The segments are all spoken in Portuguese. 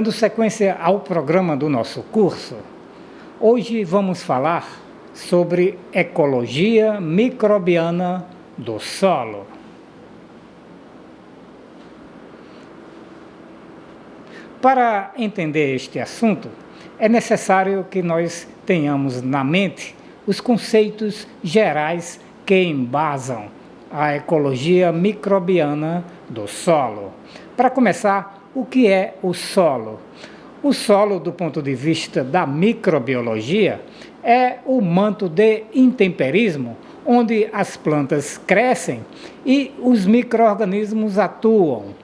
Dando sequência ao programa do nosso curso, hoje vamos falar sobre ecologia microbiana do solo. Para entender este assunto, é necessário que nós tenhamos na mente os conceitos gerais que embasam a ecologia microbiana do solo. Para começar, o que é o solo? O solo, do ponto de vista da microbiologia, é o manto de intemperismo onde as plantas crescem e os micro-organismos atuam.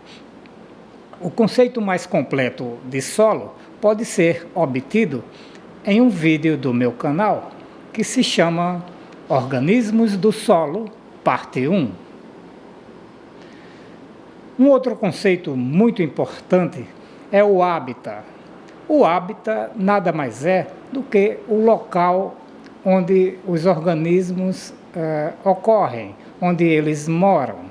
O conceito mais completo de solo pode ser obtido em um vídeo do meu canal que se chama Organismos do Solo, parte 1. Um outro conceito muito importante é o hábitat. O hábitat nada mais é do que o local onde os organismos ocorrem, onde eles moram.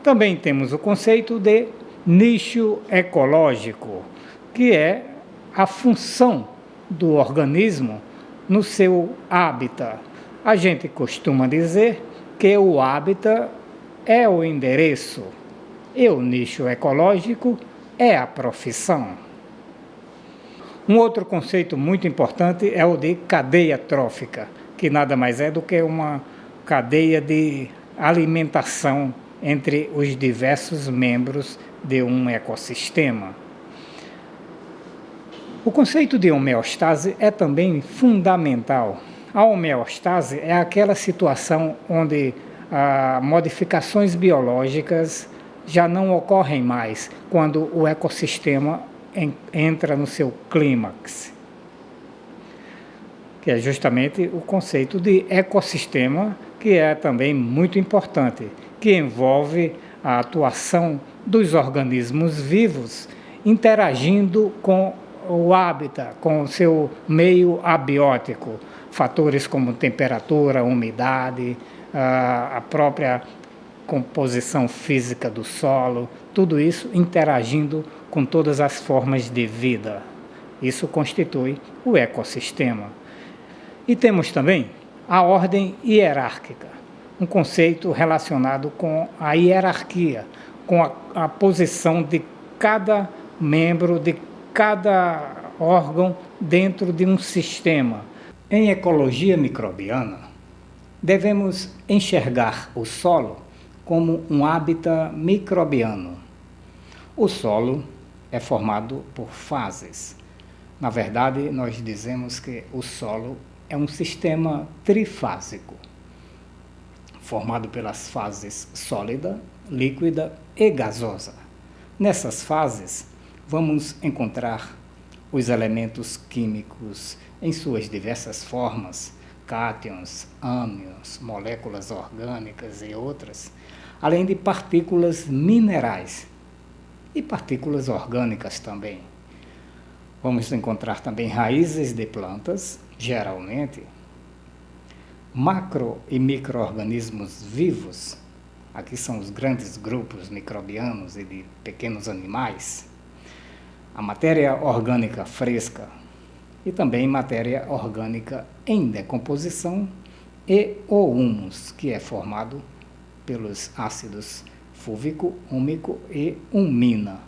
Também temos o conceito de nicho ecológico, que é a função do organismo no seu hábitat. A gente costuma dizer que o hábitat é o endereço e o nicho ecológico é a profissão. Um outro conceito muito importante é o de cadeia trófica, que nada mais é do que uma cadeia de alimentação entre os diversos membros de um ecossistema. O conceito de homeostase é também fundamental. A homeostase é aquela situação onde modificações biológicas já não ocorrem mais quando o ecossistema entra no seu clímax, que é justamente o conceito de ecossistema, que é também muito importante, que envolve a atuação dos organismos vivos interagindo com o hábitat, com o seu meio abiótico, fatores como temperatura, umidade, a própria composição física do solo, tudo isso interagindo com todas as formas de vida. Isso constitui o ecossistema. E temos também a ordem hierárquica, um conceito relacionado com a hierarquia, com a posição de cada membro, de cada órgão dentro de um sistema. Em ecologia microbiana, devemos enxergar o solo como um hábitat microbiano. O solo é formado por fases. Na verdade, nós dizemos que o solo é um sistema trifásico, formado pelas fases sólida, líquida e gasosa. Nessas fases, vamos encontrar os elementos químicos em suas diversas formas, cátions, ânions, moléculas orgânicas e outras, além de partículas minerais e partículas orgânicas também. Vamos encontrar também raízes de plantas, geralmente, macro e micro-organismos vivos, aqui são os grandes grupos microbianos e de pequenos animais, a matéria orgânica fresca, e também matéria orgânica em decomposição e o humus, que é formado pelos ácidos fúvico, úmico e umina.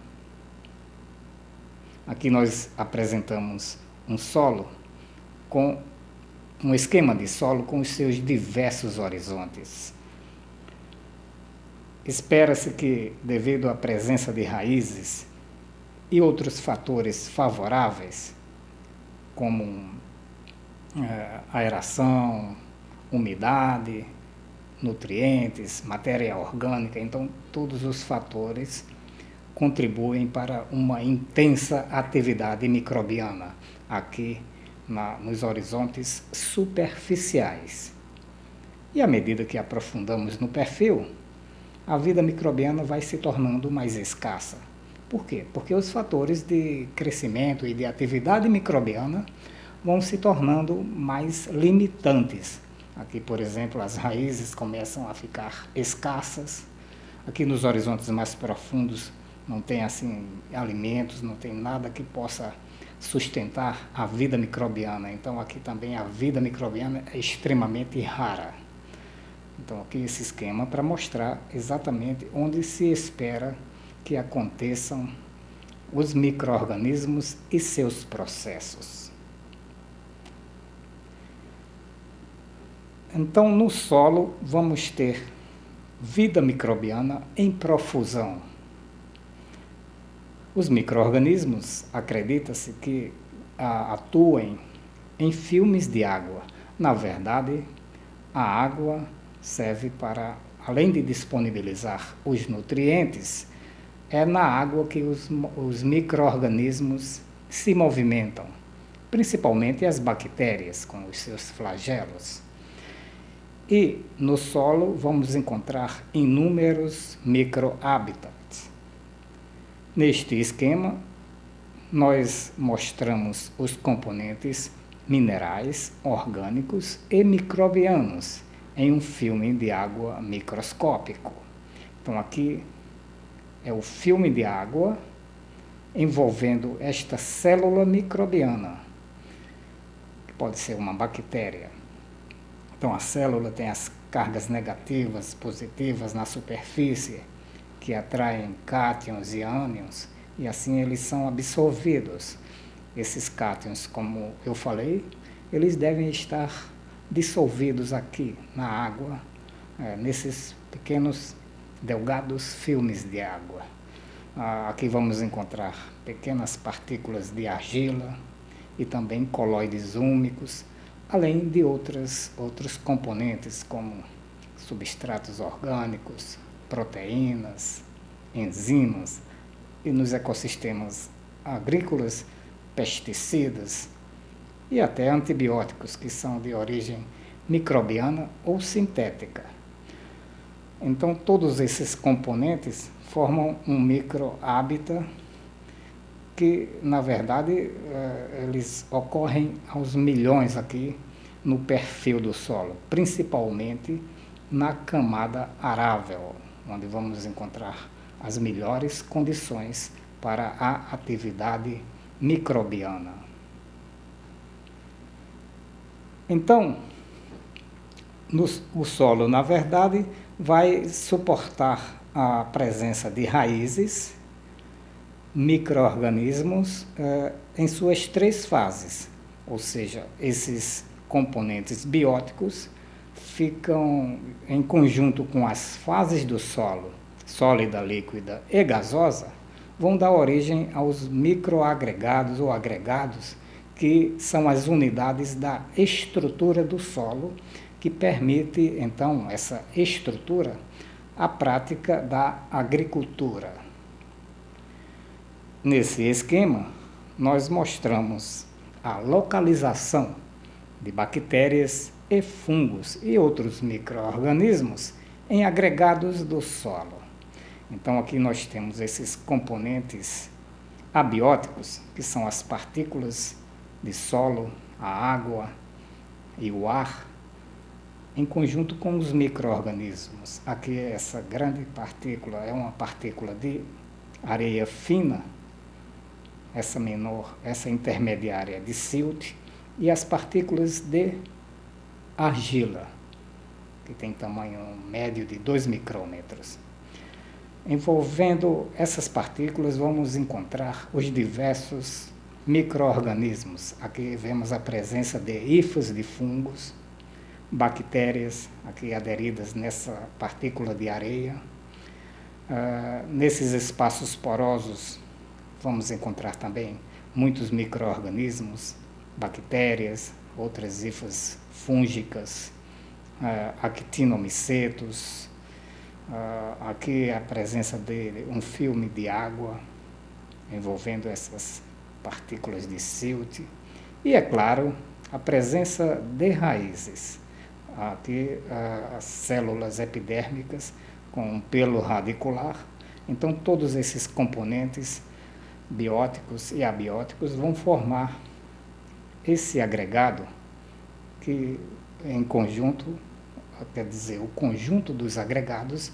Aqui nós apresentamos um solo com um esquema de solo com os seus diversos horizontes. Espera-se que, devido à presença de raízes e outros fatores favoráveis, como aeração, umidade, nutrientes, matéria orgânica, então todos os fatores contribuem para uma intensa atividade microbiana aqui nos horizontes superficiais. E à medida que aprofundamos no perfil, a vida microbiana vai se tornando mais escassa. Por quê? Porque os fatores de crescimento e de atividade microbiana vão se tornando mais limitantes. Aqui, por exemplo, as raízes começam a ficar escassas. Aqui nos horizontes mais profundos, não tem assim alimentos, não tem nada que possa sustentar a vida microbiana. Então aqui também a vida microbiana é extremamente rara. Então aqui esse esquema para mostrar exatamente onde se espera que aconteçam os micro-organismos e seus processos. Então no solo vamos ter vida microbiana em profusão. Os micro-organismos, acredita-se que atuem em filmes de água. Na verdade, a água serve para, além de disponibilizar os nutrientes, é na água que os micro-organismos se movimentam, principalmente as bactérias com os seus flagelos. E no solo vamos encontrar inúmeros microhabitats. Neste esquema, nós mostramos os componentes minerais, orgânicos e microbianos em um filme de água microscópico. Então aqui é o filme de água envolvendo esta célula microbiana, que pode ser uma bactéria. Então a célula tem as cargas negativas, positivas na superfície, que atraem cátions e ânions, e assim eles são absorvidos. Esses cátions, como eu falei, eles devem estar dissolvidos aqui na água, nesses pequenos, delgados filmes de água. Aqui vamos encontrar pequenas partículas de argila e também colóides úmicos, além de outros componentes como substratos orgânicos, proteínas, enzimas, e nos ecossistemas agrícolas, pesticidas e até antibióticos, que são de origem microbiana ou sintética. Então, todos esses componentes formam um microhábitat que, na verdade, eles ocorrem aos milhões aqui no perfil do solo, principalmente na camada arável, onde vamos encontrar as melhores condições para a atividade microbiana. Então, o solo, na verdade, vai suportar a presença de raízes, micro-organismos em suas três fases, ou seja, esses componentes bióticos ficam em conjunto com as fases do solo, sólida, líquida e gasosa, vão dar origem aos microagregados ou agregados, que são as unidades da estrutura do solo, que permite, então, essa estrutura, a prática da agricultura. Nesse esquema, nós mostramos a localização de bactérias e fungos e outros micro-organismos em agregados do solo. Então aqui nós temos esses componentes abióticos, que são as partículas de solo, a água e o ar, em conjunto com os micro-organismos. Aqui essa grande partícula é uma partícula de areia fina, essa menor, essa intermediária de silt, e as partículas de argila, que tem tamanho médio de 2 micrômetros. Envolvendo essas partículas, vamos encontrar os diversos micro-organismos. Aqui vemos a presença de hifos de fungos, bactérias, aqui aderidas nessa partícula de areia. Nesses espaços porosos, vamos encontrar também muitos micro-organismos, bactérias, outras hifas fúngicas, actinomicetos, aqui a presença de um filme de água envolvendo essas partículas de silt, e, é claro, a presença de raízes, aqui as células epidérmicas com um pelo radicular. Então todos esses componentes bióticos e abióticos vão formar esse agregado, que em conjunto, quer dizer, o conjunto dos agregados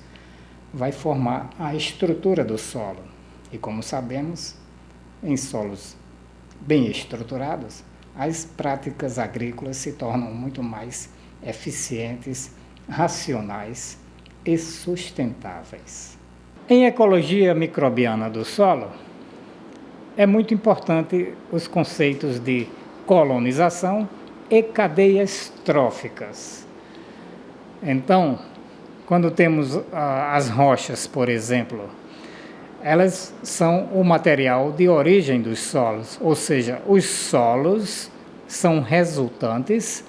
vai formar a estrutura do solo. E como sabemos, em solos bem estruturados, as práticas agrícolas se tornam muito mais eficientes, racionais e sustentáveis. Em ecologia microbiana do solo, é muito importante os conceitos de colonização e cadeias tróficas. Então, quando temos as rochas, por exemplo, elas são o material de origem dos solos, ou seja, os solos são resultantes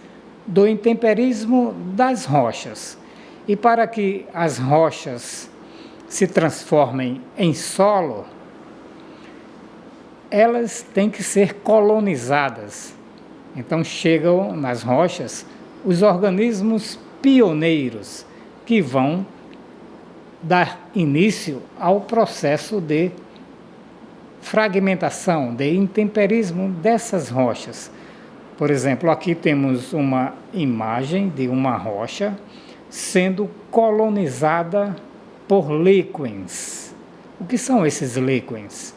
do intemperismo das rochas. E para que as rochas se transformem em solo, elas têm que ser colonizadas. Então chegam nas rochas os organismos pioneiros que vão dar início ao processo de fragmentação, de intemperismo dessas rochas. Por exemplo, aqui temos uma imagem de uma rocha sendo colonizada por líquens. O que são esses líquens?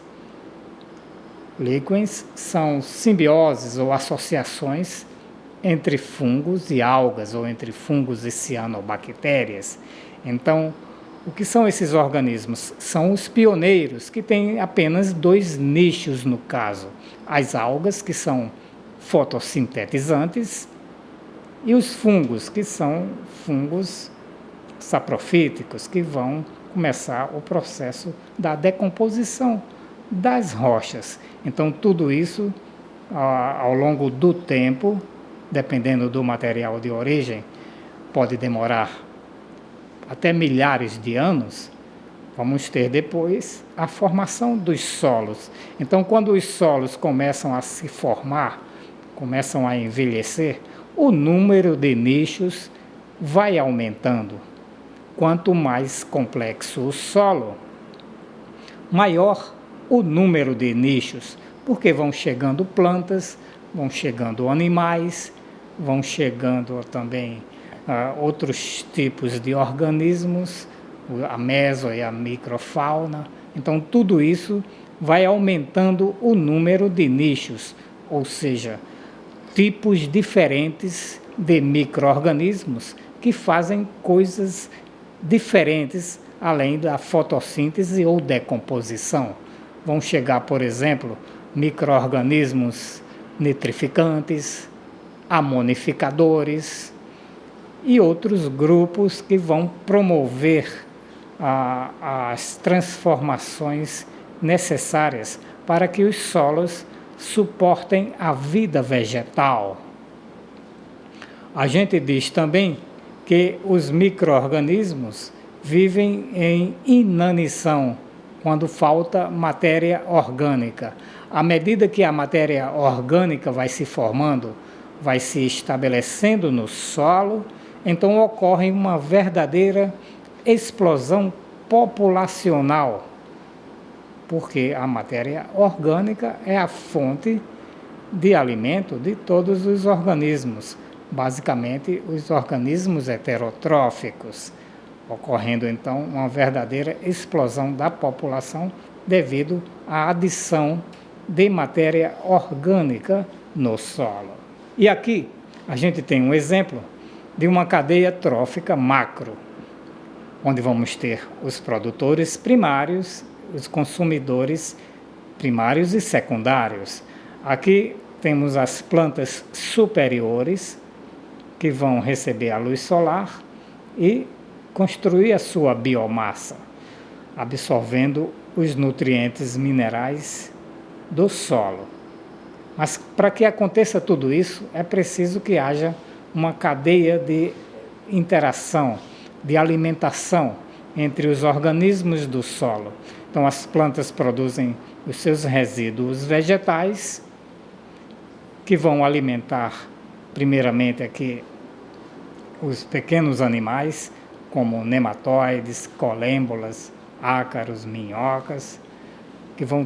Líquens são simbioses ou associações entre fungos e algas, ou entre fungos e cianobactérias. Então, o que são esses organismos? São os pioneiros, que têm apenas 2 nichos no caso. As algas, que são fotossintetizantes, e os fungos, que são fungos saprofíticos, que vão começar o processo da decomposição das rochas. Então, tudo isso, ao longo do tempo, dependendo do material de origem, pode demorar até milhares de anos. Vamos ter depois a formação dos solos. Então, quando os solos começam a se formar, começam a envelhecer, o número de nichos vai aumentando. Quanto mais complexo o solo, maior o número de nichos, porque vão chegando plantas, vão chegando animais, vão chegando também outros tipos de organismos, a meso e a microfauna. Então, tudo isso vai aumentando o número de nichos, ou seja, tipos diferentes de micro-organismos que fazem coisas diferentes além da fotossíntese ou decomposição. Vão chegar, por exemplo, micro-organismos nitrificantes, amonificadores e outros grupos que vão promover as transformações necessárias para que os solos suportem a vida vegetal. A gente diz também que os micro-organismos vivem em inanição quando falta matéria orgânica. À medida que a matéria orgânica vai se formando, vai se estabelecendo no solo, então ocorre uma verdadeira explosão populacional, porque a matéria orgânica é a fonte de alimento de todos os organismos, basicamente os organismos heterotróficos, ocorrendo então uma verdadeira explosão da população devido à adição de matéria orgânica no solo. E aqui a gente tem um exemplo de uma cadeia trófica macro, onde vamos ter os produtores primários, os consumidores primários e secundários. Aqui temos as plantas superiores, que vão receber a luz solar e construir a sua biomassa, absorvendo os nutrientes minerais do solo. Mas para que aconteça tudo isso, é preciso que haja uma cadeia de interação, de alimentação entre os organismos do solo. Então, as plantas produzem os seus resíduos vegetais, que vão alimentar, primeiramente, aqui os pequenos animais, como nematóides, colêmbolas, ácaros, minhocas, que vão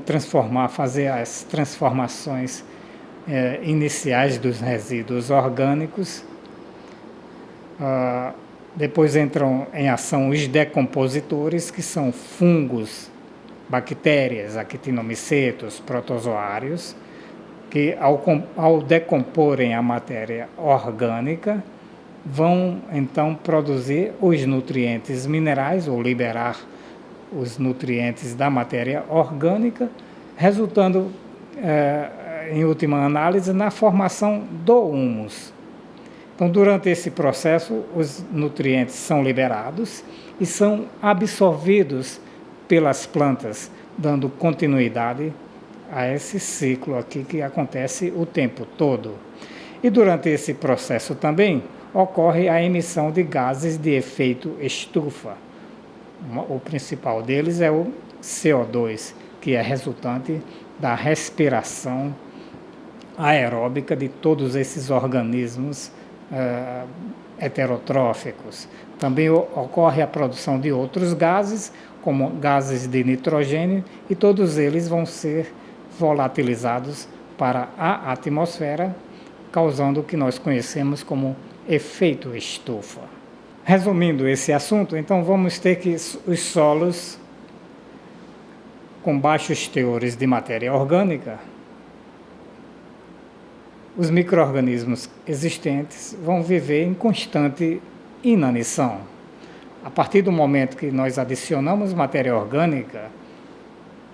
fazer as transformações iniciais dos resíduos orgânicos. Depois entram em ação os decompositores, que são fungos bactérias, actinomicetos, protozoários, que ao decomporem a matéria orgânica, vão então produzir os nutrientes minerais ou liberar os nutrientes da matéria orgânica, resultando, em última análise, na formação do humus. Então, durante esse processo, os nutrientes são liberados e são absorvidos pelas plantas, dando continuidade a esse ciclo aqui que acontece o tempo todo. E durante esse processo também ocorre a emissão de gases de efeito estufa. O principal deles é o CO2, que é resultante da respiração aeróbica de todos esses organismos heterotróficos. Também ocorre a produção de outros gases, como gases de nitrogênio, e todos eles vão ser volatilizados para a atmosfera, causando o que nós conhecemos como efeito estufa. Resumindo esse assunto, então vamos ter que os solos com baixos teores de matéria orgânica, os micro-organismos existentes vão viver em constante inanição. A partir do momento que nós adicionamos matéria orgânica,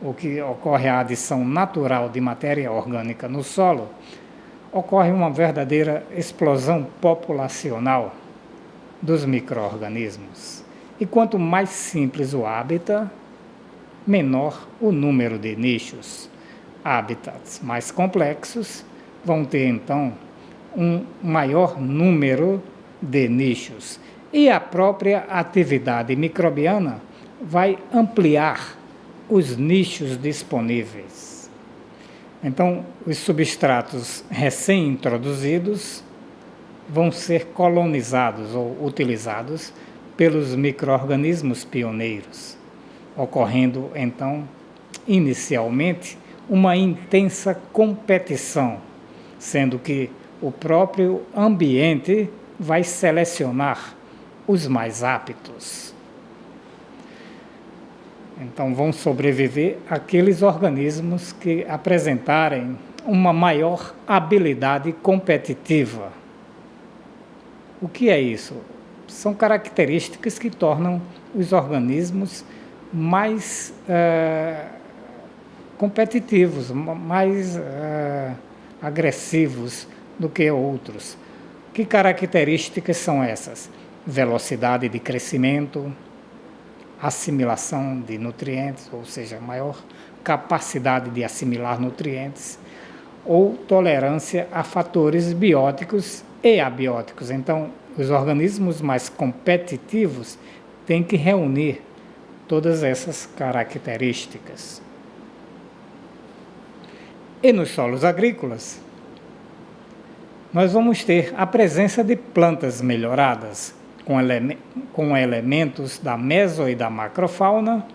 o que ocorre a adição natural de matéria orgânica no solo, ocorre uma verdadeira explosão populacional dos micro-organismos. E quanto mais simples o hábitat, menor o número de nichos. Hábitats mais complexos vão ter, então, um maior número de nichos. E a própria atividade microbiana vai ampliar os nichos disponíveis. Então, os substratos recém-introduzidos vão ser colonizados ou utilizados pelos micro-organismos pioneiros, ocorrendo, então, inicialmente, uma intensa competição, sendo que o próprio ambiente vai selecionar os mais aptos. Então, vão sobreviver aqueles organismos que apresentarem uma maior habilidade competitiva. O que é isso? São características que tornam os organismos mais competitivos, mais agressivos do que outros. Que características são essas? Velocidade de crescimento, assimilação de nutrientes, ou seja, maior capacidade de assimilar nutrientes, ou tolerância a fatores bióticos e abióticos. Então, os organismos mais competitivos têm que reunir todas essas características. E nos solos agrícolas, nós vamos ter a presença de plantas melhoradas, com elementos da meso e da macrofauna,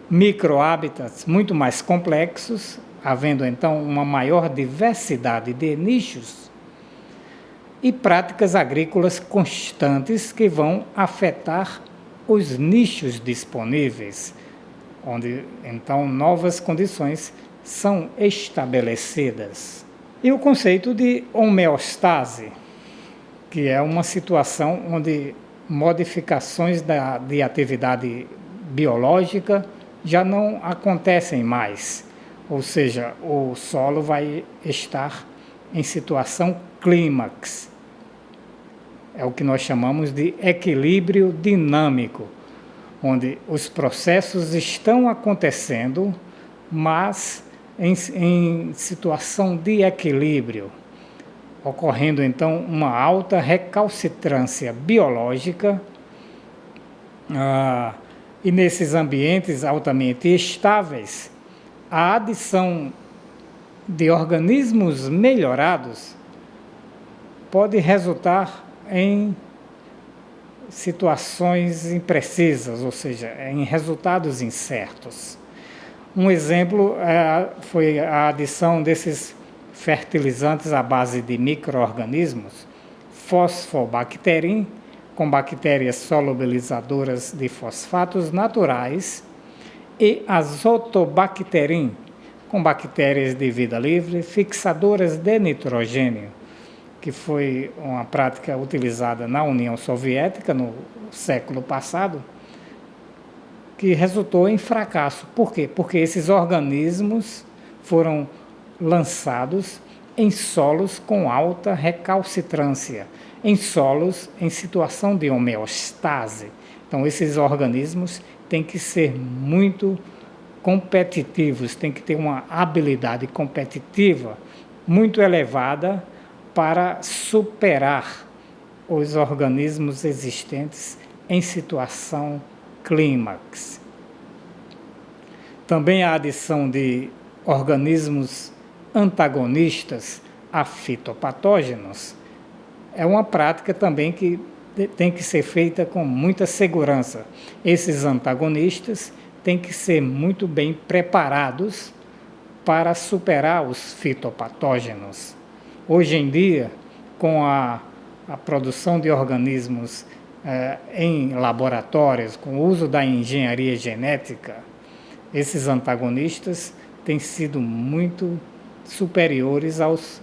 microhábitats muito mais complexos, havendo então uma maior diversidade de nichos, e práticas agrícolas constantes que vão afetar os nichos disponíveis, onde então novas condições são estabelecidas. E o conceito de homeostase, que é uma situação onde modificações de atividade biológica já não acontecem mais, ou seja, o solo vai estar em situação clímax. É o que nós chamamos de equilíbrio dinâmico, onde os processos estão acontecendo, mas em situação de equilíbrio, ocorrendo então uma alta recalcitrância biológica, e nesses ambientes altamente estáveis, a adição de organismos melhorados pode resultar em situações imprecisas, ou seja, em resultados incertos. Um exemplo foi a adição desses fertilizantes à base de micro-organismos, fosfobacterim, com bactérias solubilizadoras de fosfatos naturais, e Azotobacterim, com bactérias de vida livre fixadoras de nitrogênio, que foi uma prática utilizada na União Soviética no século passado, que resultou em fracasso. Por quê? Porque esses organismos foram lançados em solos com alta recalcitrância, em solos em situação de homeostase. Então, esses organismos têm que ser muito competitivos, têm que ter uma habilidade competitiva muito elevada para superar os organismos existentes em situação clímax. Também a adição de organismos antagonistas a fitopatógenos é uma prática também que tem que ser feita com muita segurança. Esses antagonistas têm que ser muito bem preparados para superar os fitopatógenos. Hoje em dia, com a produção de organismos em laboratórios, com o uso da engenharia genética, esses antagonistas têm sido muito superiores aos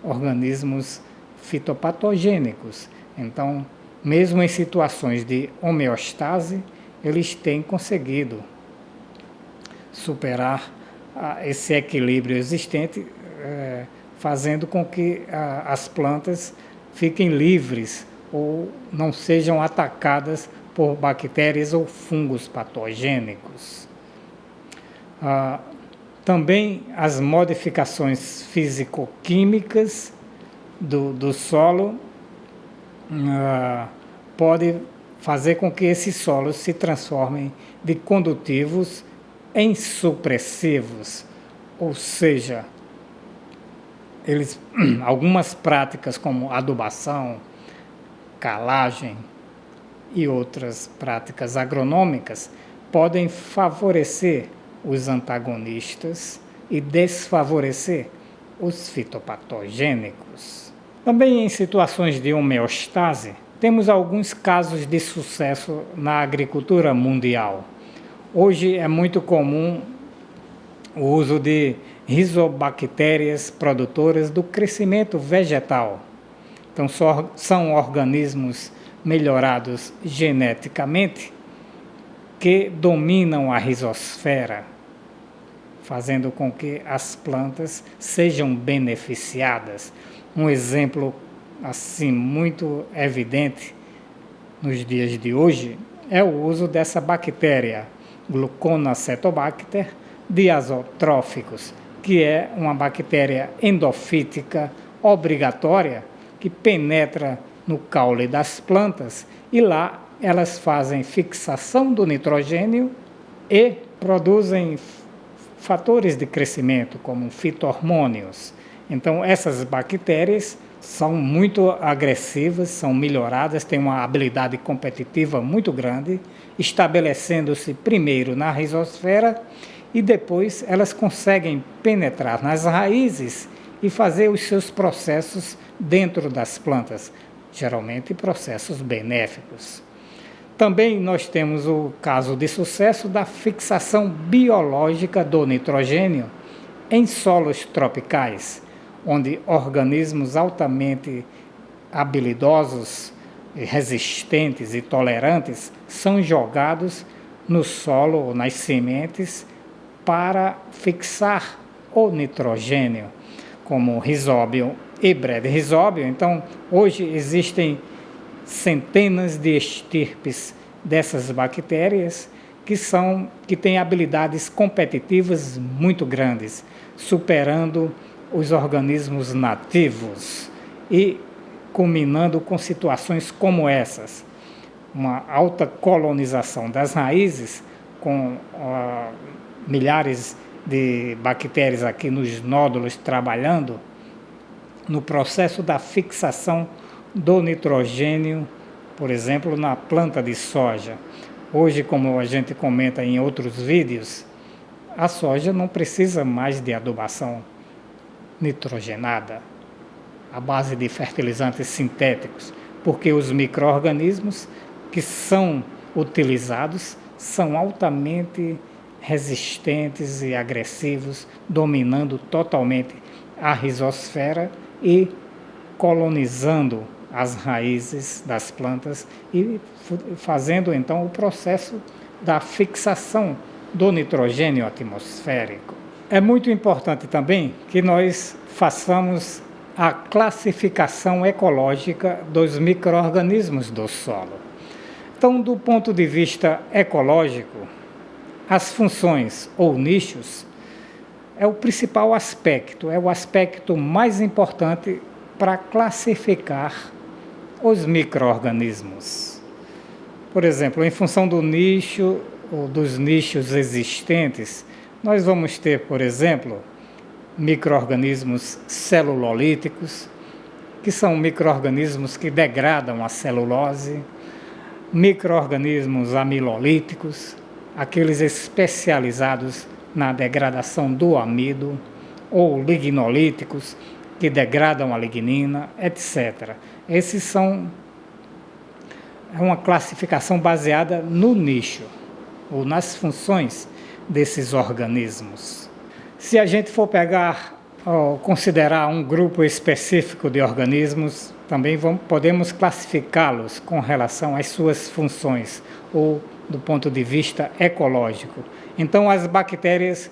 organismos fitopatogênicos. Então, mesmo em situações de homeostase, eles têm conseguido superar esse equilíbrio existente, fazendo com que as plantas fiquem livres ou não sejam atacadas por bactérias ou fungos patogênicos. Também as modificações físico-químicas do solo podem fazer com que esses solos se transformem de condutivos em supressivos, ou seja, algumas práticas como adubação, calagem e outras práticas agronômicas podem favorecer os antagonistas e desfavorecer os fitopatogênicos. Também em situações de homeostase, temos alguns casos de sucesso na agricultura mundial. Hoje é muito comum o uso de rizobactérias produtoras do crescimento vegetal. Então, são organismos melhorados geneticamente que dominam a rizosfera, fazendo com que as plantas sejam beneficiadas. Um exemplo assim muito evidente nos dias de hoje é o uso dessa bactéria, Gluconacetobacter diazotróficos, que é uma bactéria endofítica obrigatória que penetra no caule das plantas e lá elas fazem fixação do nitrogênio e produzem fatores de crescimento, como fito-hormônios. Então, essas bactérias são muito agressivas, são melhoradas, têm uma habilidade competitiva muito grande, estabelecendo-se primeiro na rizosfera e depois elas conseguem penetrar nas raízes e fazer os seus processos dentro das plantas, geralmente processos benéficos. Também nós temos o caso de sucesso da fixação biológica do nitrogênio em solos tropicais, onde organismos altamente habilidosos, resistentes e tolerantes são jogados no solo ou nas sementes para fixar o nitrogênio, como Rhizobium e Bradyrhizobium. Então, hoje existem centenas de estirpes dessas bactérias que têm habilidades competitivas muito grandes, superando os organismos nativos e culminando com situações como essas, uma alta colonização das raízes com milhares de bactérias aqui nos nódulos trabalhando no processo da fixação do nitrogênio, por exemplo, na planta de soja. Hoje, como a gente comenta em outros vídeos, a soja não precisa mais de adubação nitrogenada, à base de fertilizantes sintéticos, porque os micro-organismos que são utilizados são altamente resistentes e agressivos, dominando totalmente a rizosfera e colonizando as raízes das plantas e fazendo então o processo da fixação do nitrogênio atmosférico. É muito importante também que nós façamos a classificação ecológica dos micro-organismos do solo. Então, do ponto de vista ecológico, as funções ou nichos é o principal aspecto, é o aspecto mais importante para classificar os micro-organismos. Por exemplo, em função do nicho ou dos nichos existentes, nós vamos ter, por exemplo, micro-organismos celulolíticos, que são micro-organismos que degradam a celulose, micro-organismos amilolíticos, aqueles especializados na degradação do amido, ou lignolíticos, que degradam a lignina, etc. Esses são uma classificação baseada no nicho, ou nas funções desses organismos. Se a gente for pegar ou considerar um grupo específico de organismos, também podemos classificá-los com relação às suas funções, ou do ponto de vista ecológico. Então, as bactérias,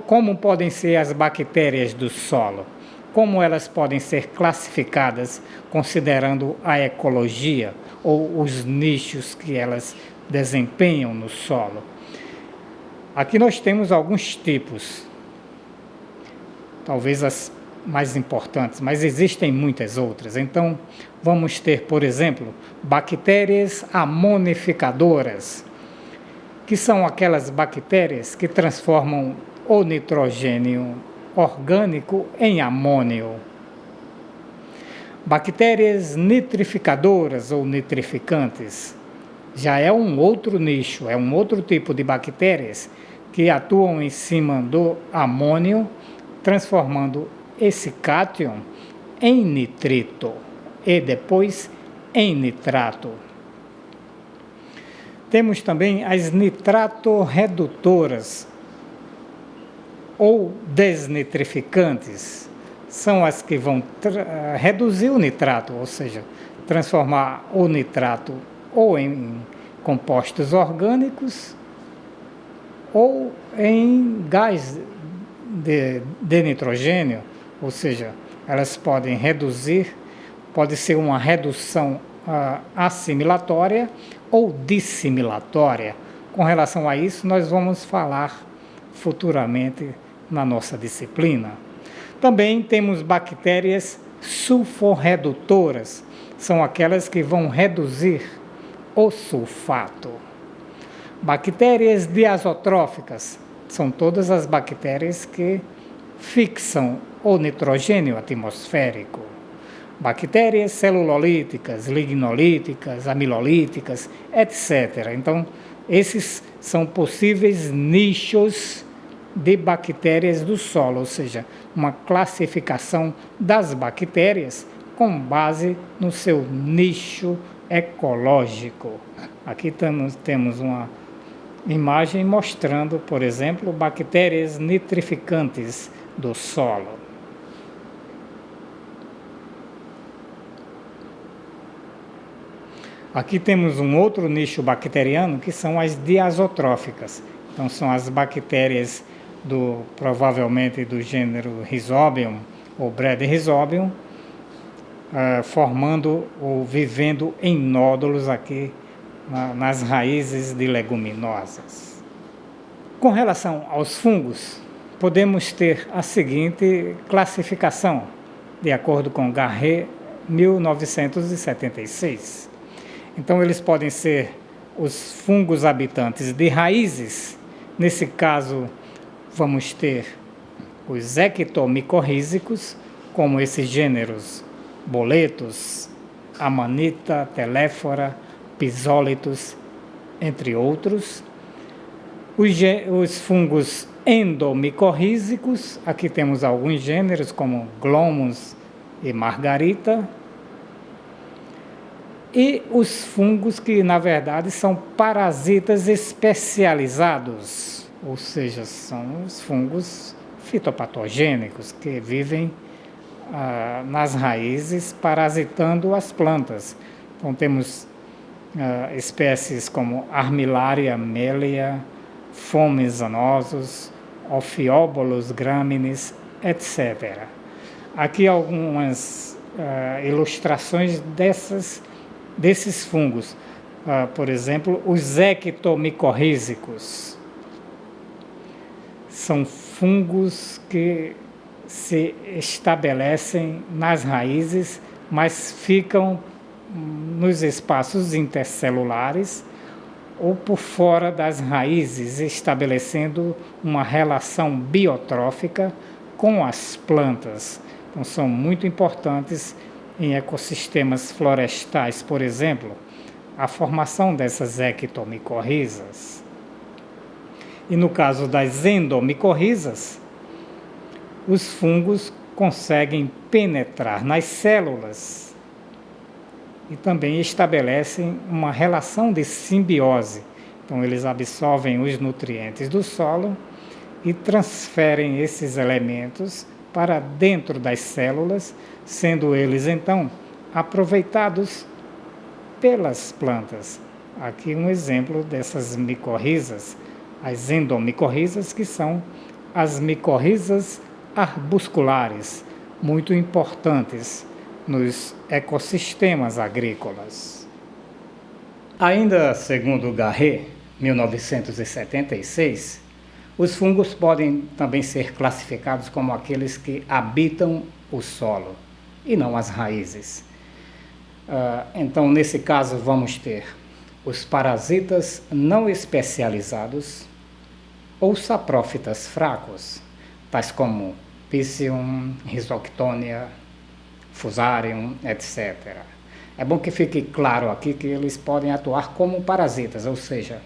como podem ser as bactérias do solo? Como elas podem ser classificadas considerando a ecologia ou os nichos que elas desempenham no solo? Aqui nós temos alguns tipos, talvez as mais importantes, mas existem muitas outras. Então, vamos ter, por exemplo, bactérias amonificadoras, que são aquelas bactérias que transformam o nitrogênio orgânico em amônio. Bactérias nitrificadoras ou nitrificantes já é um outro nicho, é um outro tipo de bactérias que atuam em cima do amônio, transformando esse cátion em nitrito e depois em nitrato. Temos também as nitrato-redutoras ou desnitrificantes. São as que vão reduzir o nitrato, ou seja, transformar o nitrato ou em compostos orgânicos ou em gás de nitrogênio, ou seja, elas podem reduzir, pode ser uma redução assimilatória ou dissimilatória. Com relação a isso, nós vamos falar futuramente na nossa disciplina. Também temos bactérias sulforredutoras, são aquelas que vão reduzir o sulfato. Bactérias diazotróficas, são todas as bactérias que fixam o nitrogênio atmosférico. Bactérias celulolíticas, lignolíticas, amilolíticas, etc. Então, esses são possíveis nichos de bactérias do solo, ou seja, uma classificação das bactérias com base no seu nicho ecológico. Aqui temos uma imagem mostrando, por exemplo, bactérias nitrificantes do solo. Aqui temos um outro nicho bacteriano que são as diazotróficas. Então são as bactérias provavelmente do gênero Rhizobium ou Bradyrhizobium, formando ou vivendo em nódulos aqui nas raízes de leguminosas. Com relação aos fungos, podemos ter a seguinte classificação, de acordo com Garré, 1976. Então, eles podem ser os fungos habitantes de raízes. Nesse caso, vamos ter os ectomicorrízicos, como esses gêneros boletos, amanita, teléfora, pisólitos, entre outros. Os fungos endomicorrízicos, aqui temos alguns gêneros como Glomus e Margarita. E os fungos que, na verdade, são parasitas especializados. ou seja, são os fungos fitopatogênicos que vivem nas raízes, parasitando as plantas. Então temos espécies como Armillaria mellea, fomes anosos, Ophióbolos graminis, etc. Aqui algumas ilustrações desses fungos. Por exemplo, os ectomicorrízicos. São fungos que se estabelecem nas raízes, mas ficam nos espaços intercelulares ou por fora das raízes, estabelecendo uma relação biotrófica com as plantas. Então, são muito importantes em ecossistemas florestais, por exemplo, a formação dessas ectomicorrizas. E no caso das endomicorrizas, os fungos conseguem penetrar nas células e também estabelecem uma relação de simbiose. Então, eles absorvem os nutrientes do solo e transferem esses elementos para dentro das células, sendo eles, então, aproveitados pelas plantas. Aqui um exemplo dessas micorrizas, as endomicorrizas, que são as micorrizas arbusculares, muito importantes nos ecossistemas agrícolas. Ainda segundo Garrett, 1976, os fungos podem também ser classificados como aqueles que habitam o solo e não as raízes. Então, nesse caso, vamos ter os parasitas não especializados ou saprófitas fracos, tais como Piscium, Rhizoctonia, Fusarium, etc. É bom que fique claro aqui que eles podem atuar como parasitas, ou seja,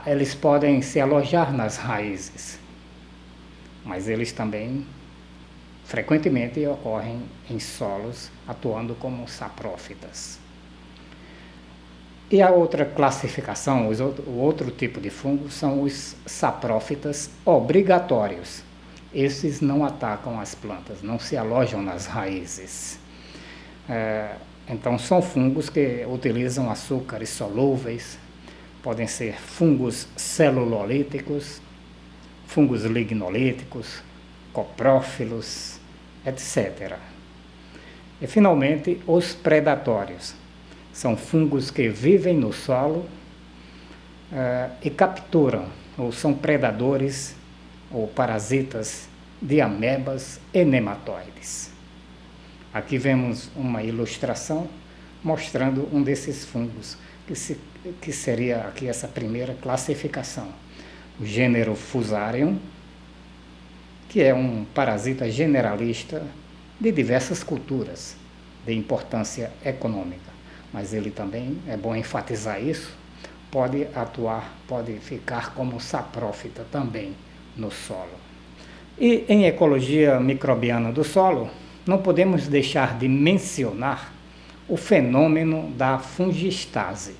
eles podem se alojar nas raízes, mas eles também frequentemente ocorrem em solos, atuando como saprófitas. E a outra classificação, o outro tipo de fungo, são os saprófitas obrigatórios. Esses não atacam as plantas, não se alojam nas raízes. Então, são fungos que utilizam açúcares solúveis, podem ser fungos celulolíticos, fungos lignolíticos, coprófilos, etc. E, finalmente, os predatórios. São fungos que vivem no solo e capturam, ou são predadores ou parasitas de amebas e nematóides. Aqui vemos uma ilustração mostrando um desses fungos, que seria aqui essa primeira classificação. O gênero Fusarium, que é um parasita generalista de diversas culturas de importância econômica. Mas ele também, é bom enfatizar isso, pode ficar como saprófita também no solo. E em ecologia microbiana do solo, não podemos deixar de mencionar o fenômeno da fungistase.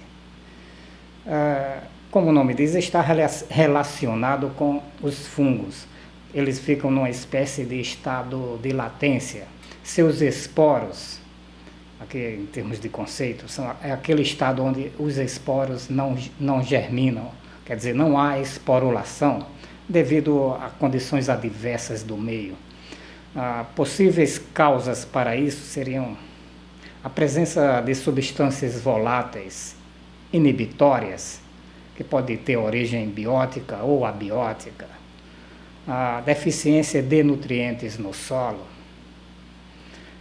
Como o nome diz, está relacionado com os fungos. Eles ficam numa espécie de estado de latência. Seus esporos, aqui em termos de conceito, é aquele estado onde os esporos não germinam, quer dizer, não há esporulação devido a condições adversas do meio. Possíveis causas para isso seriam a presença de substâncias voláteis inibitórias, que pode ter origem biótica ou abiótica, a deficiência de nutrientes no solo.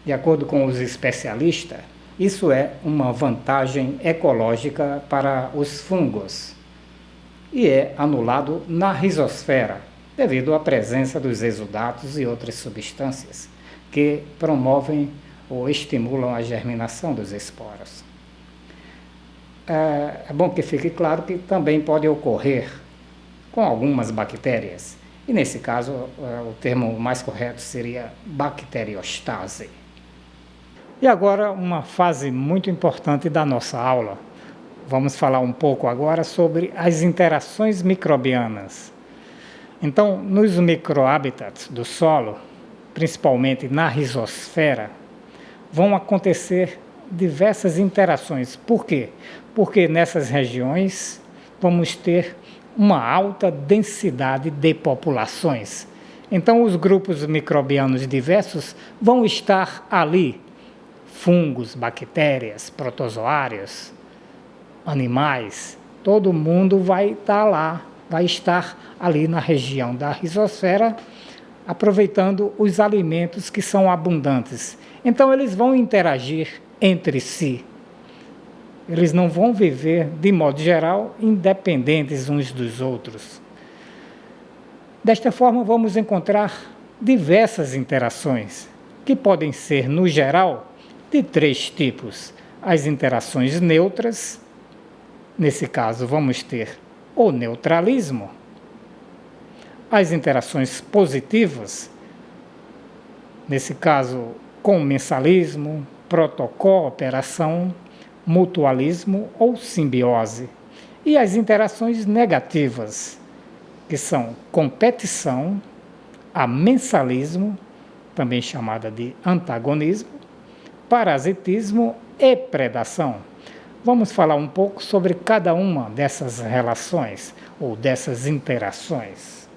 De acordo com os especialistas, isso é uma vantagem ecológica para os fungos e é anulado na rizosfera devido à presença dos exudatos e outras substâncias que promovem ou estimulam a germinação dos esporos. É bom que fique claro que também pode ocorrer com algumas bactérias, e nesse caso o termo mais correto seria bacteriostase. E agora uma fase muito importante da nossa aula, Vamos falar um pouco agora sobre as interações microbianas. Então, nos microhábitats do solo, principalmente na rizosfera, vão acontecer diversas interações. Por quê? Porque nessas regiões vamos ter uma alta densidade de populações. Então, os grupos microbianos diversos vão estar ali. Fungos, bactérias, protozoários, animais, todo mundo vai estar lá, vai estar ali na região da rizosfera, aproveitando os alimentos que são abundantes. Então, eles vão interagir entre si. Eles não vão viver, de modo geral, independentes uns dos outros. Desta forma, vamos encontrar diversas interações, que podem ser, no geral, de 3 tipos. As interações neutras, nesse caso vamos ter o neutralismo. As interações positivas, nesse caso comensalismo, protocooperação, mutualismo ou simbiose. E as interações negativas, que são competição, amensalismo, também chamada de antagonismo, parasitismo e predação. Vamos falar um pouco sobre cada uma dessas relações ou dessas interações.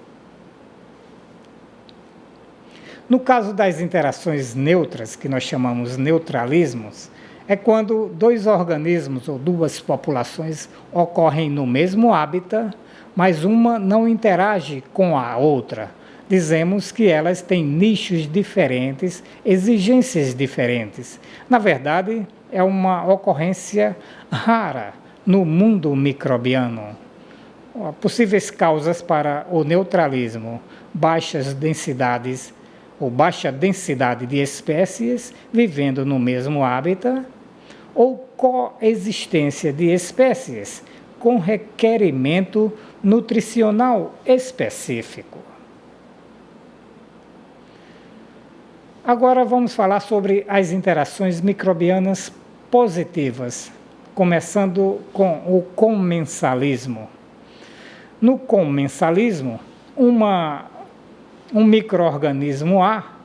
No caso das interações neutras, que nós chamamos neutralismos, é quando 2 organismos ou 2 populações ocorrem no mesmo hábitat, mas uma não interage com a outra. Dizemos que elas têm nichos diferentes, exigências diferentes. Na verdade, é uma ocorrência rara no mundo microbiano. Possíveis causas para o neutralismo: baixas densidades ou baixa densidade de espécies vivendo no mesmo hábitat, ou coexistência de espécies com requerimento nutricional específico. Agora vamos falar sobre as interações microbianas positivas, começando com o comensalismo. No comensalismo, um micro-organismo A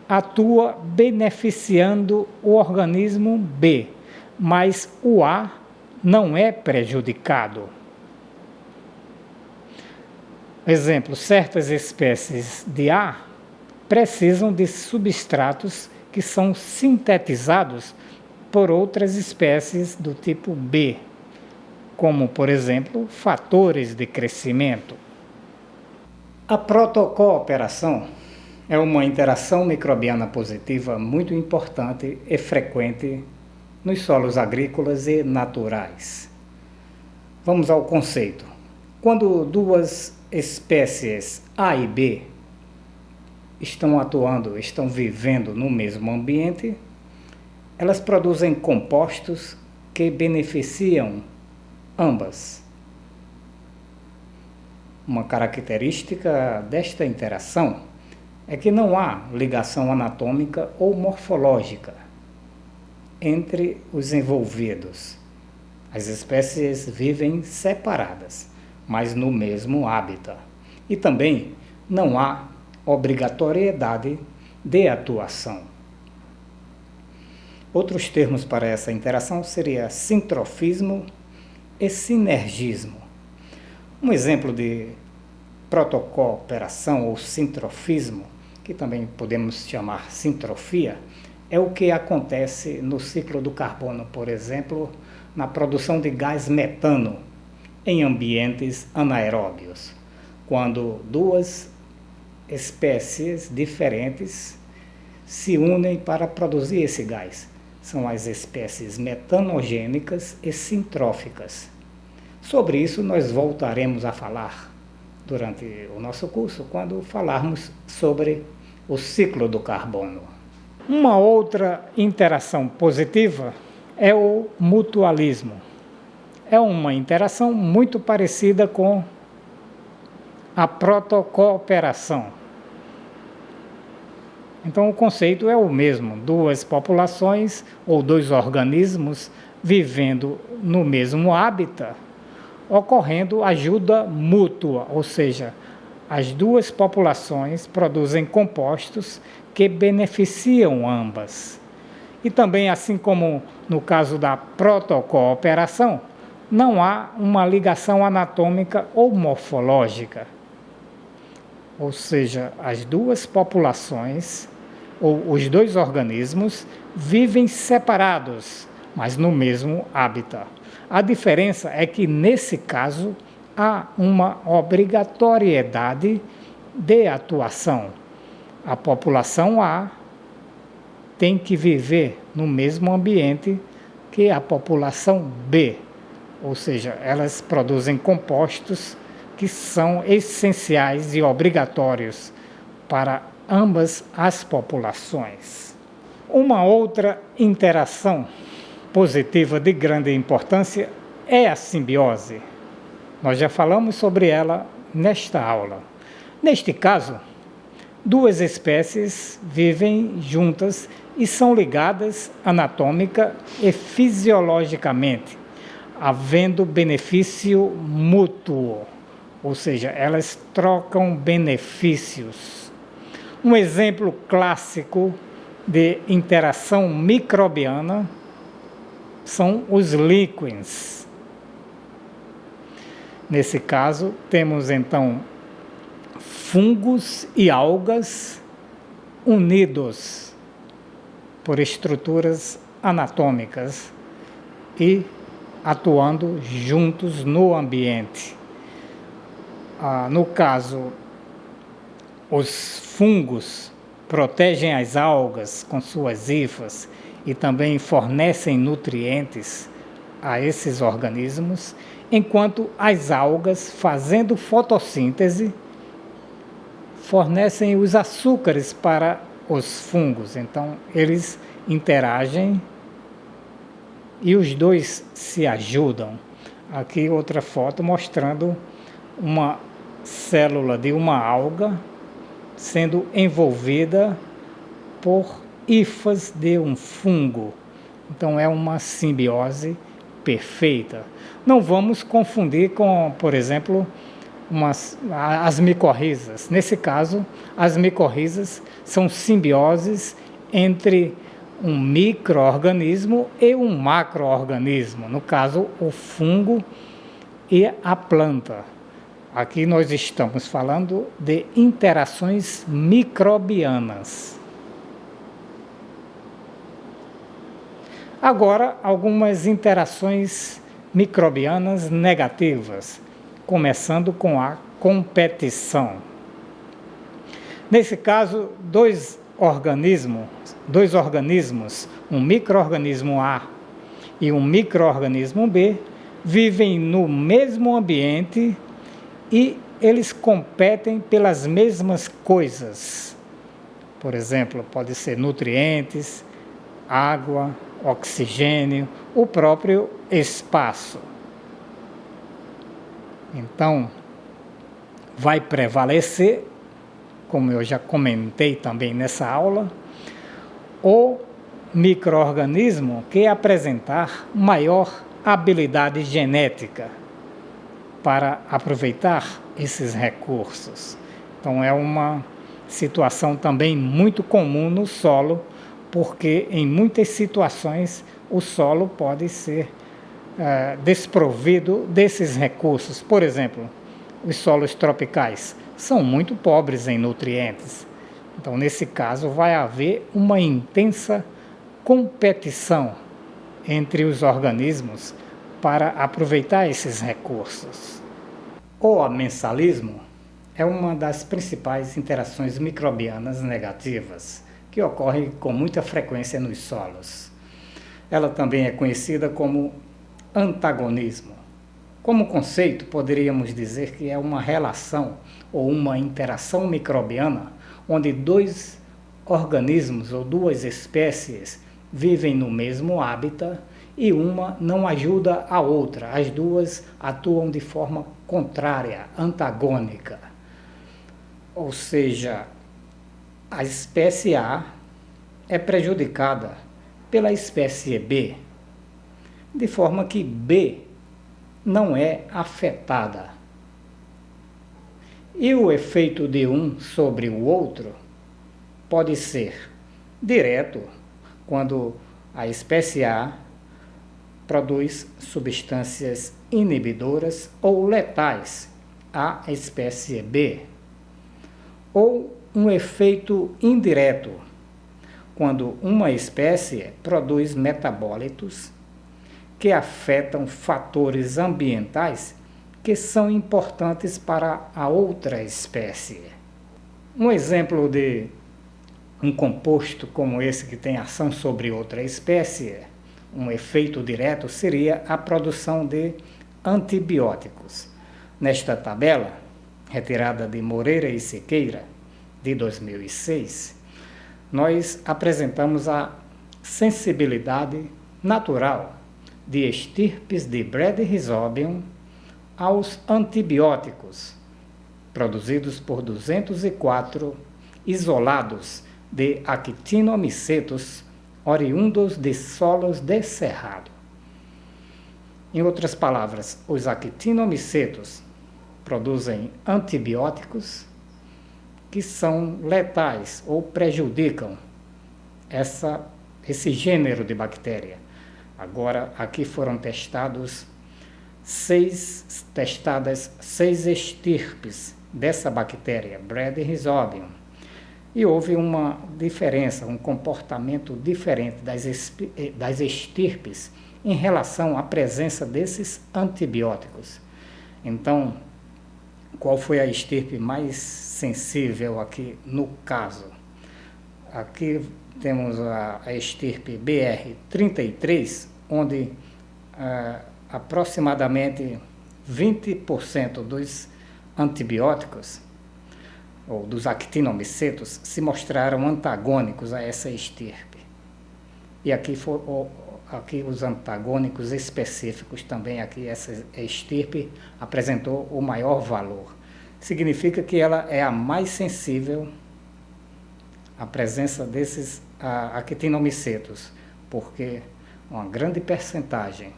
atua beneficiando o organismo B, mas o A não é prejudicado. Exemplo, certas espécies de A precisam de substratos que são sintetizados por outras espécies do tipo B, como, por exemplo, fatores de crescimento. A protocooperação é uma interação microbiana positiva muito importante e frequente nos solos agrícolas e naturais. Vamos ao conceito. Quando 2 espécies A e B estão vivendo no mesmo ambiente, elas produzem compostos que beneficiam ambas. Uma característica desta interação é que não há ligação anatômica ou morfológica entre os envolvidos. As espécies vivem separadas, mas no mesmo hábitat. E também não há obrigatoriedade de atuação. Outros termos para essa interação seria sintrofismo e sinergismo. Um exemplo de protocooperação ou sintrofismo, que também podemos chamar sintrofia, é o que acontece no ciclo do carbono, por exemplo, na produção de gás metano em ambientes anaeróbios, quando 2 espécies diferentes se unem para produzir esse gás. São as espécies metanogênicas e sintróficas. Sobre isso nós voltaremos a falar durante o nosso curso, quando falarmos sobre o ciclo do carbono. Uma outra interação positiva é o mutualismo. É uma interação muito parecida com a protocooperação. Então o conceito é o mesmo: 2 populações ou 2 organismos vivendo no mesmo hábitat, ocorrendo ajuda mútua, ou seja, as duas populações produzem compostos que beneficiam ambas. E também, assim como no caso da protocooperação, não há uma ligação anatômica ou morfológica. Ou seja, as duas populações, ou os dois organismos, vivem separados, mas no mesmo hábitat. A diferença é que, nesse caso, há uma obrigatoriedade de atuação. A população A tem que viver no mesmo ambiente que a população B, ou seja, elas produzem compostos que são essenciais e obrigatórios para ambas as populações. Uma outra interação positiva de grande importância é a simbiose. Nós já falamos sobre ela nesta aula. Neste caso, duas espécies vivem juntas e são ligadas anatômica e fisiologicamente, havendo benefício mútuo, ou seja, elas trocam benefícios. Um exemplo clássico de interação microbiana são os líquens. Nesse caso, temos então fungos e algas unidos por estruturas anatômicas e atuando juntos no ambiente. No caso, os fungos protegem as algas com suas hifas e também fornecem nutrientes a esses organismos, enquanto as algas, fazendo fotossíntese, fornecem os açúcares para os fungos. Então, eles interagem e os dois se ajudam. Aqui outra foto mostrando uma célula de uma alga sendo envolvida por hifas de um fungo. Então é uma simbiose perfeita. Não vamos confundir com, por exemplo, as micorrizas. Nesse caso, as micorrizas são simbioses entre um micro-organismo e um macro-organismo, no caso, o fungo e a planta. Aqui nós estamos falando de interações microbianas. Agora, algumas interações microbianas negativas, começando com a competição. Nesse caso, dois organismos, um micro-organismo A e um micro-organismo B, vivem no mesmo ambiente e eles competem pelas mesmas coisas. Por exemplo, pode ser nutrientes, água, oxigênio, o próprio espaço. Então, vai prevalecer, como eu já comentei também nessa aula, o micro-organismo que apresentar maior habilidade genética para aproveitar esses recursos. Então é uma situação também muito comum no solo, porque em muitas situações o solo pode ser desprovido desses recursos. Por exemplo, os solos tropicais são muito pobres em nutrientes. Então, nesse caso, vai haver uma intensa competição entre os organismos para aproveitar esses recursos. O amensalismo é uma das principais interações microbianas negativas que ocorre com muita frequência nos solos. Ela também é conhecida como antagonismo. Como conceito, poderíamos dizer que é uma relação ou uma interação microbiana onde dois organismos ou duas espécies vivem no mesmo hábitat e uma não ajuda a outra. As duas atuam de forma contrária, antagônica. Ou seja, a espécie A é prejudicada pela espécie B. de forma que B não é afetada. E o efeito de um sobre o outro pode ser direto, quando a espécie A produz substâncias inibidoras ou letais à espécie B, ou um efeito indireto, quando uma espécie produz metabólitos que afetam fatores ambientais que são importantes para a outra espécie. Um exemplo de um composto como esse que tem ação sobre outra espécie, um efeito direto, seria a produção de antibióticos. Nesta tabela, retirada de Moreira e Siqueira, de 2006, nós apresentamos a sensibilidade natural de estirpes de Bradyrhizobium aos antibióticos, produzidos por 204 isolados de actinomicetos oriundos de solos de cerrado. Em outras palavras, os actinomicetos produzem antibióticos que são letais ou prejudicam esse gênero de bactéria. Agora, aqui foram testadas 6 estirpes dessa bactéria, Bradyrhizobium, e houve uma diferença, um comportamento diferente das estirpes em relação à presença desses antibióticos. Então, qual foi a estirpe mais sensível aqui no caso? Aqui temos a estirpe BR33, onde aproximadamente 20% dos antibióticos, ou dos actinomicetos, se mostraram antagônicos a essa estirpe. E aqui os antagônicos específicos também, aqui essa estirpe apresentou o maior valor. Significa que ela é a mais sensível à presença desses actinomicetos, porque uma grande percentagem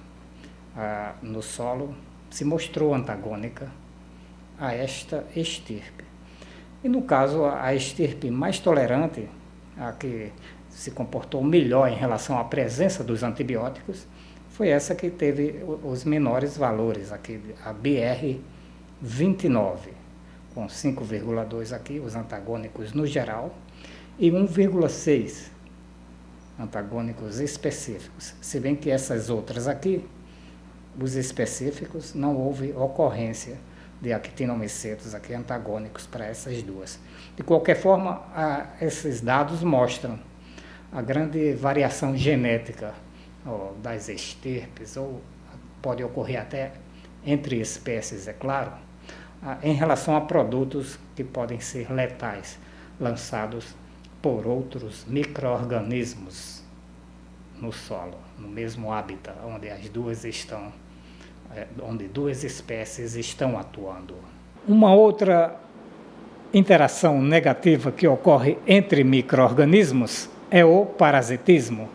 no solo se mostrou antagônica a esta estirpe. E no caso, a estirpe mais tolerante, a que se comportou melhor em relação à presença dos antibióticos, foi essa que teve os menores valores, aqui, a BR29, com 5,2 aqui, os antagônicos no geral, e 1,6 antagônicos específicos. Se bem que essas outras aqui, os específicos, não houve ocorrência de actinomicetos aqui antagônicos para essas duas. De qualquer forma, esses dados mostram a grande variação genética das estirpes, ou pode ocorrer até entre espécies, é claro, em relação a produtos que podem ser letais, lançados por outros micro-organismos no solo, no mesmo hábitat onde as duas estão, onde duas espécies estão atuando. Uma outra interação negativa que ocorre entre micro-organismos é o parasitismo.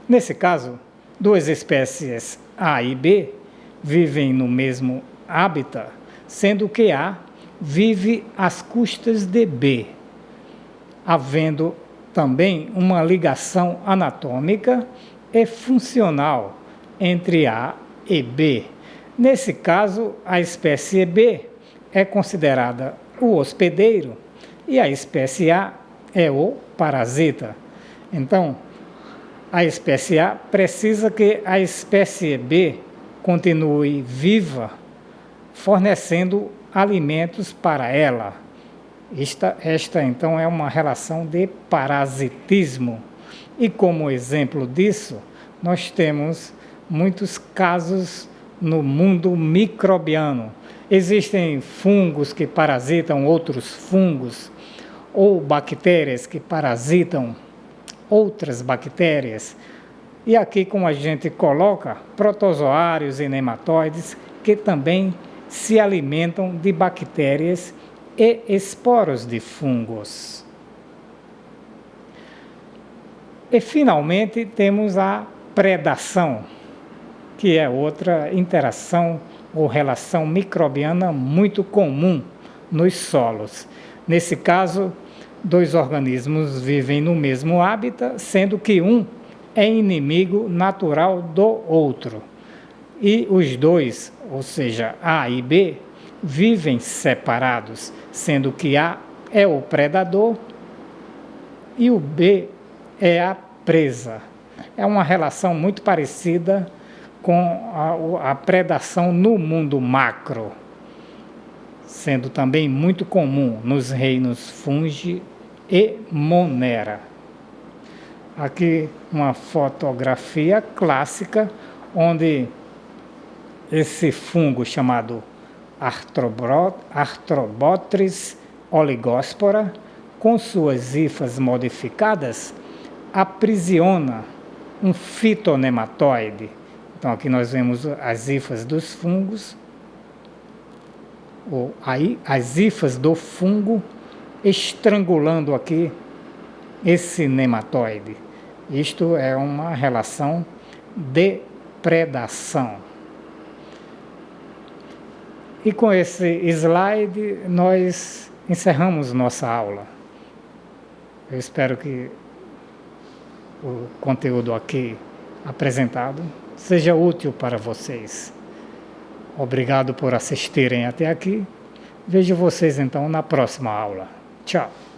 Nesse caso, duas espécies A e B vivem no mesmo hábitat, sendo que A vive às custas de B, havendo também uma ligação anatômica e funcional entre A e B. Nesse caso, a espécie B é considerada o hospedeiro e a espécie A é o parasita. Então, a espécie A precisa que a espécie B continue viva, fornecendo alimentos para ela. Esta então é uma relação de parasitismo. E como exemplo disso, nós temos muitos casos no mundo microbiano. Existem fungos que parasitam outros fungos, ou bactérias que parasitam outras bactérias. E aqui, como a gente coloca, protozoários e nematóides que também se alimentam de bactérias e esporos de fungos. E finalmente temos a predação. que é outra interação ou relação microbiana muito comum nos solos. Nesse caso, dois organismos vivem no mesmo hábitat, sendo que um é inimigo natural do outro. E os dois, ou seja, A e B, vivem separados, sendo que A é o predador e o B é a presa. É uma relação muito parecida com a predação no mundo macro, sendo também muito comum nos reinos Fungi e Monera. Aqui uma fotografia clássica onde esse fungo chamado Arthrobotrys oligóspora, com suas hifas modificadas, aprisiona um fitonematóide. Então aqui nós vemos as hifas dos fungos, ou aí as hifas do fungo estrangulando aqui esse nematóide. Isto é uma relação de predação. E com esse slide nós encerramos nossa aula. Eu espero que o conteúdo aqui apresentado seja útil para vocês. Obrigado por assistirem até aqui. Vejo vocês então na próxima aula. Tchau!